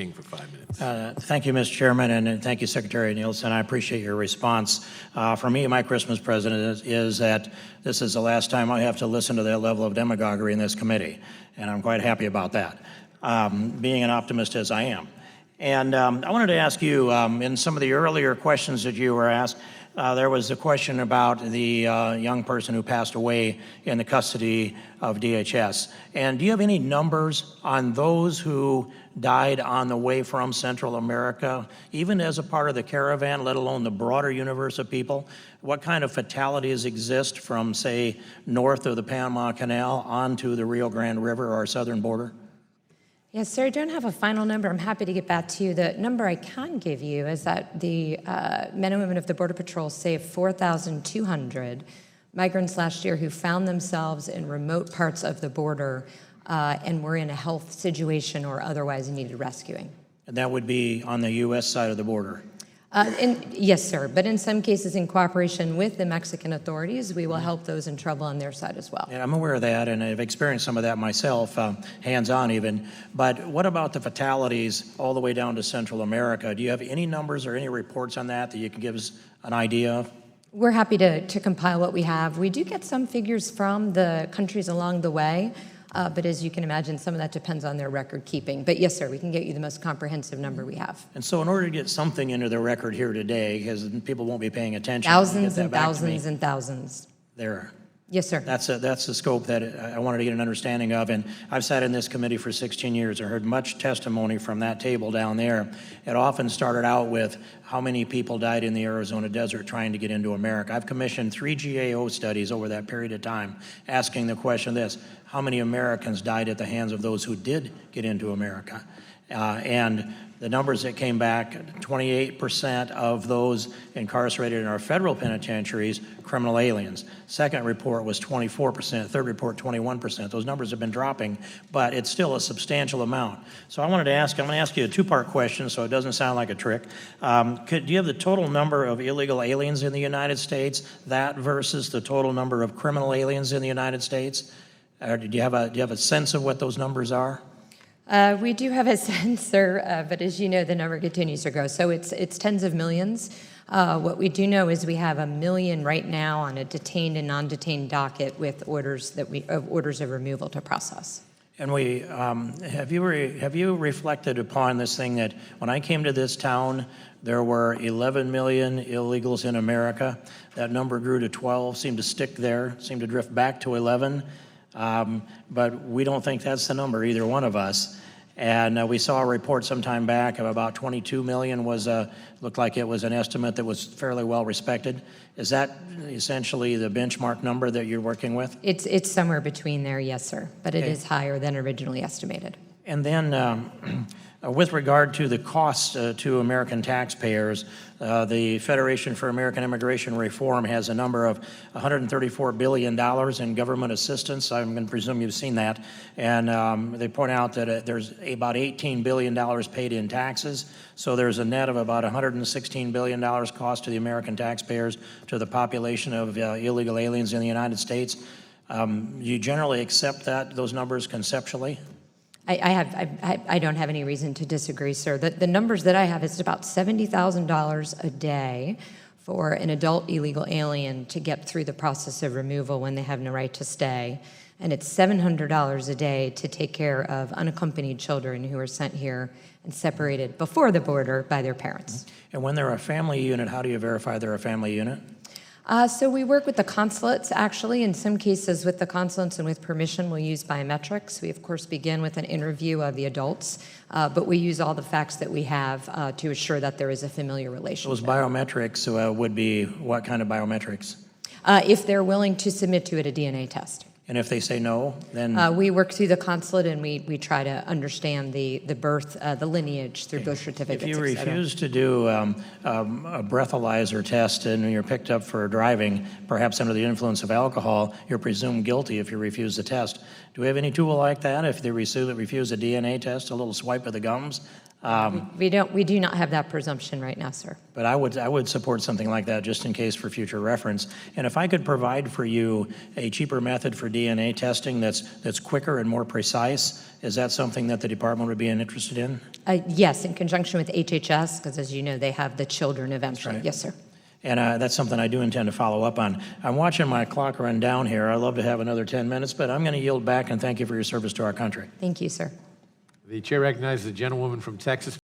King for 5 minutes. Thank you, Mr. Chairman, and thank you, Secretary Nielsen. I appreciate your response. For me, my Christmas present is that this is the last time I have to listen to that level of demagoguery in this committee, and I'm quite happy about that, being an optimist as I am. And I wanted to ask you, in some of the earlier questions that you were asked, there was a question about the young person who passed away in the custody of DHS. And do you have any numbers on those who died on the way from Central America, even as a part of the caravan, let alone the broader universe of people? What kind of fatalities exist from, say, north of the Panama Canal onto the Rio Grande River or our southern border? Yes, sir, I don't have a final number. I'm happy to get back to you. The number I can give you is that the men and women of the Border Patrol saved 4,200 migrants last year who found themselves in remote parts of the border and were in a health situation or otherwise needed rescuing. And that would be on the U.S. side of the border? Yes, sir, but in some cases in cooperation with the Mexican authorities, we will help those in trouble on their side as well. And I'm aware of that, and I've experienced some of that myself, hands-on even. But what about the fatalities all the way down to Central America? Do you have any numbers or any reports on that you can give us an idea of? We're happy to compile what we have. We do get some figures from the countries along the way, but as you can imagine, some of that depends on their record keeping. But yes, sir, we can get you the most comprehensive number we have. And so in order to get something into the record here today, because people won't be paying attention. Thousands and thousands and thousands. There. Yes, sir. That's the scope that I wanted to get an understanding of. And I've sat in this committee for 16 years. I heard much testimony from that table down there. It often started out with how many people died in the Arizona desert trying to get into America. I've commissioned 3 GAO studies over that period of time, asking the question this: how many Americans died at the hands of those who did get into America? And the numbers that came back, 28% of those incarcerated in our federal penitentiaries, criminal aliens. Second report was 24%, third report 21%. Those numbers have been dropping, but it's still a substantial amount. So I'm going to ask you a two-part question so it doesn't sound like a trick. Do you have the total number of illegal aliens in the United States, that versus the total number of criminal aliens in the United States? Or do you have a sense of what those numbers are? We do have a sense, sir, but as you know, the number continues to grow. So it's tens of millions. What we do know is we have 1 million right now on a detained and non-detained docket with orders of removal to process. And have you reflected upon this thing that when I came to this town, there were 11 million illegals in America. That number grew to 12, seemed to stick there, seemed to drift back to 11. But we don't think that's the number, either one of us. And we saw a report some time back of about 22 million looked like it was an estimate that was fairly well respected. Is that essentially the benchmark number that you're working with? It's somewhere between there, yes, sir. But it is higher than originally estimated. And then with regard to the costs to American taxpayers, the Federation for American Immigration Reform has a number of $134 billion in government assistance. I'm going to presume you've seen that. And they point out that there's about $18 billion paid in taxes. So there's a net of about $116 billion cost to the American taxpayers to the population of illegal aliens in the United States. You generally accept those numbers conceptually? I don't have any reason to disagree, sir. The numbers that I have is about $70,000 a day for an adult illegal alien to get through the process of removal when they have no right to stay. And it's $700 a day to take care of unaccompanied children who are sent here and separated before the border by their parents. And when they're a family unit, how do you verify they're a family unit? So we work with the consulates, actually. In some cases with the consulates and with permission, we'll use biometrics. We, of course, begin with an interview of the adults, but we use all the facts that we have to assure that there is a familiar relationship. Those biometrics would be what kind of biometrics? If they're willing to submit to it a DNA test. And if they say no, then? We work through the consulate and we try to understand the birth, the lineage through birth certificates, If you refuse to do a breathalyzer test and you're picked up for driving, perhaps under the influence of alcohol, you're presumed guilty if you refuse the test. Do we have any tool like that? If they refuse a DNA test, a little swipe of the gums, We do not have that presumption right now, sir. But I would support something like that just in case for future reference. And if I could provide for you a cheaper method for DNA testing that's quicker and more precise, is that something that the department would be interested in? Yes, in conjunction with HHS, because as you know, they have the children eventually. Right. Yes, sir. And that's something I do intend to follow up on. I'm watching my clock run down here. I'd love to have another 10 minutes, but I'm going to yield back and thank you for your service to our country. Thank you, sir. The chair recognizes the gentlewoman from Texas.